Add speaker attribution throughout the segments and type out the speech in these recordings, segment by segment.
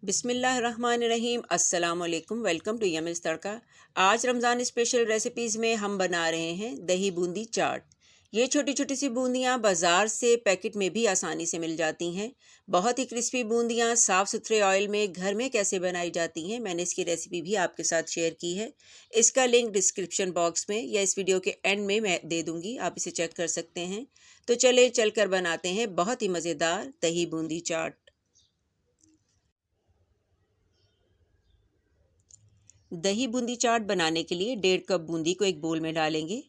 Speaker 1: बिस्मिल्लाहिर्रहमानिर्रहीम। अस्सलाम वालेकुम। वेलकम टू यमिज़ तड़का। आज रमज़ान स्पेशल रेसिपीज़ में हम बना रहे हैं दही बूंदी चाट। ये छोटी छोटी सी बूंदियाँ बाज़ार से पैकेट में भी आसानी से मिल जाती हैं। बहुत ही क्रिस्पी बूंदियाँ साफ़ सुथरे ऑयल में घर में कैसे बनाई जाती हैं, मैंने इसकी रेसिपी भी आपके साथ शेयर की है। इसका लिंक डिस्क्रिप्शन बॉक्स में या इस वीडियो के एंड में मैं दे दूँगी, आप इसे चेक कर सकते हैं। तो चले चलकर बनाते हैं बहुत ही मज़ेदार दही बूंदी चाट। दही बूंदी चाट बनाने के लिए 1.5 कप बूंदी को एक बोल में डालेंगे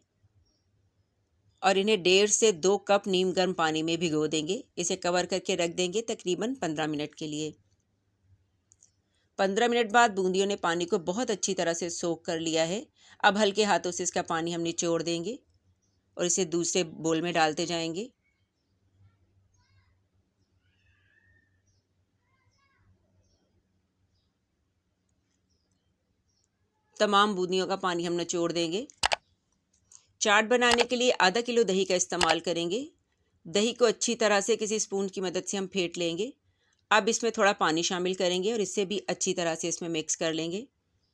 Speaker 1: और इन्हें 1.5 से 2 कप नीम गर्म पानी में भिगो देंगे। इसे कवर करके रख देंगे तकरीबन 15 मिनट के लिए। 15 मिनट बाद बूंदियों ने पानी को बहुत अच्छी तरह से सोख कर लिया है। अब हल्के हाथों से इसका पानी हम निचोड़ देंगे और इसे दूसरे बोल में डालते जाएंगे। तमाम बूंदियों का पानी हम निचोड़ देंगे। चाट बनाने के लिए आधा किलो दही का इस्तेमाल करेंगे। दही को अच्छी तरह से किसी स्पून की मदद से हम फेंट लेंगे। अब इसमें थोड़ा पानी शामिल करेंगे और इससे भी अच्छी तरह से इसमें मिक्स कर लेंगे।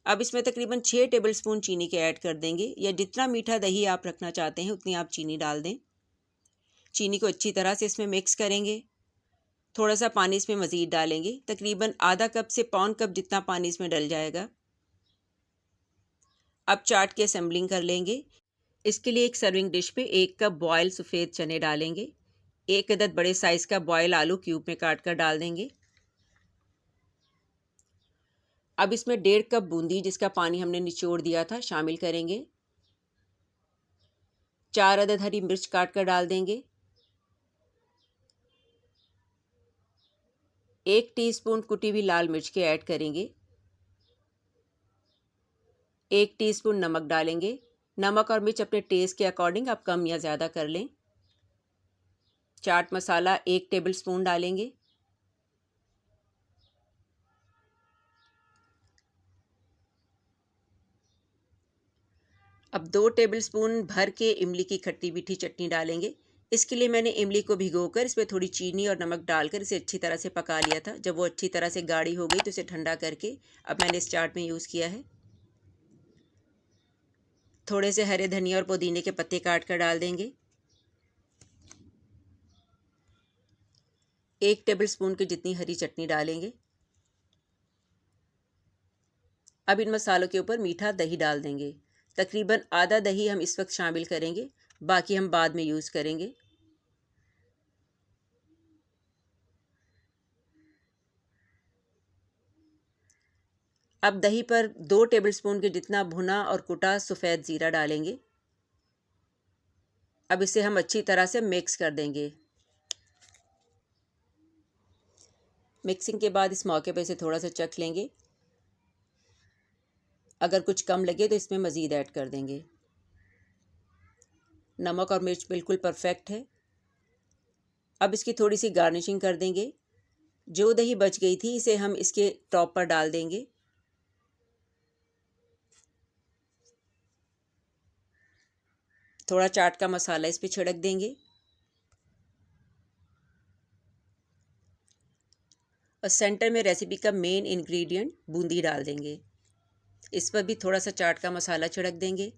Speaker 1: अब इसमें तकरीबन 6 टेबलस्पून चीनी के ऐड कर देंगे, या जितना मीठा दही आप रखना चाहते हैं उतनी आप चीनी डाल दें। चीनी को अच्छी तरह से इसमें मिक्स करेंगे। थोड़ा सा पानी इसमें मज़ीद डालेंगे, तकरीबन आधा कप से पौन कप जितना पानी इसमें डल जाएगा। अब चाट की असेंबलिंग कर लेंगे। इसके लिए एक सर्विंग डिश पे 1 कप बॉयल सफ़ेद चने डालेंगे। 1 अदद बड़े साइज़ का बॉयल आलू क्यूब में काट कर डाल देंगे। अब इसमें 1.5 कप बूंदी जिसका पानी हमने निचोड़ दिया था शामिल करेंगे। 4 अदद हरी मिर्च काट कर डाल देंगे। 1 टीस्पून कुटी हुई लाल मिर्च के ऐड करेंगे। 1 टीस्पून नमक डालेंगे। नमक और मिर्च अपने टेस्ट के अकॉर्डिंग आप कम या ज़्यादा कर लें। चाट मसाला 1 टेबलस्पून डालेंगे। अब 2 टेबलस्पून भर के इमली की खट्टी मीठी चटनी डालेंगे। इसके लिए मैंने इमली को भिगोकर इसमें थोड़ी चीनी और नमक डालकर इसे अच्छी तरह से पका लिया था। जब वो अच्छी तरह से गाढ़ी हो गई तो इसे ठंडा करके अब मैंने इस चाट में यूज़ किया है। थोड़े से हरे धनिया और पुदीने के पत्ते काट कर डाल देंगे। 1 टेबलस्पून की जितनी हरी चटनी डालेंगे। अब इन मसालों के ऊपर मीठा दही डाल देंगे। तकरीबन आधा दही हम इस वक्त शामिल करेंगे, बाकी हम बाद में यूज़ करेंगे। अब दही पर 2 टेबलस्पून के जितना भुना और कुटा सफ़ेद ज़ीरा डालेंगे। अब इसे हम अच्छी तरह से मिक्स कर देंगे। मिक्सिंग के बाद इस मौके पर इसे थोड़ा सा चख लेंगे। अगर कुछ कम लगे तो इसमें मज़ीद ऐड कर देंगे। नमक और मिर्च बिल्कुल परफेक्ट है। अब इसकी थोड़ी सी गार्निशिंग कर देंगे। जो दही बच गई थी इसे हम इसके टॉप पर डाल देंगे। थोड़ा चाट का मसाला इस पर छिड़क देंगे और सेंटर में रेसिपी का मेन इंग्रेडिएंट बूंदी डाल देंगे। इस पर भी थोड़ा सा चाट का मसाला छिड़क देंगे।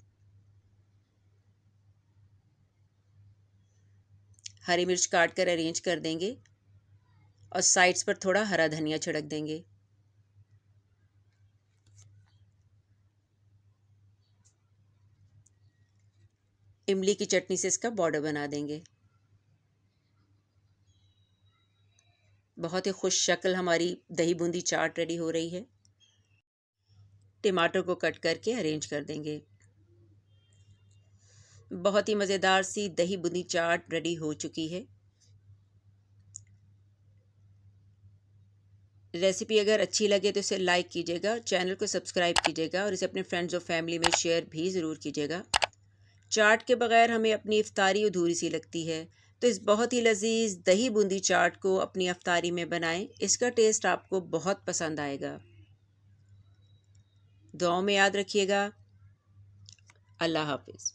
Speaker 1: हरी मिर्च काट कर अरेंज कर देंगे और साइड्स पर थोड़ा हरा धनिया छिड़क देंगे। इमली की चटनी से इसका बॉर्डर बना देंगे। बहुत ही खुश शक्ल हमारी दही बूंदी चाट रेडी हो रही है। टमाटर को कट करके अरेंज कर देंगे। बहुत ही मज़ेदार सी दही बूंदी चाट रेडी हो चुकी है। रेसिपी अगर अच्छी लगे तो इसे लाइक कीजिएगा, चैनल को सब्सक्राइब कीजिएगा और इसे अपने फ्रेंड्स और फैमिली में शेयर भी ज़रूर कीजिएगा। चाट के बगैर हमें अपनी इफ्तारी अधूरी सी लगती है, तो इस बहुत ही लजीज दही बूंदी चाट को अपनी इफ्तारी में बनाएं। इसका टेस्ट आपको बहुत पसंद आएगा। दुआओं में याद रखिएगा। अल्लाह हाफिज़।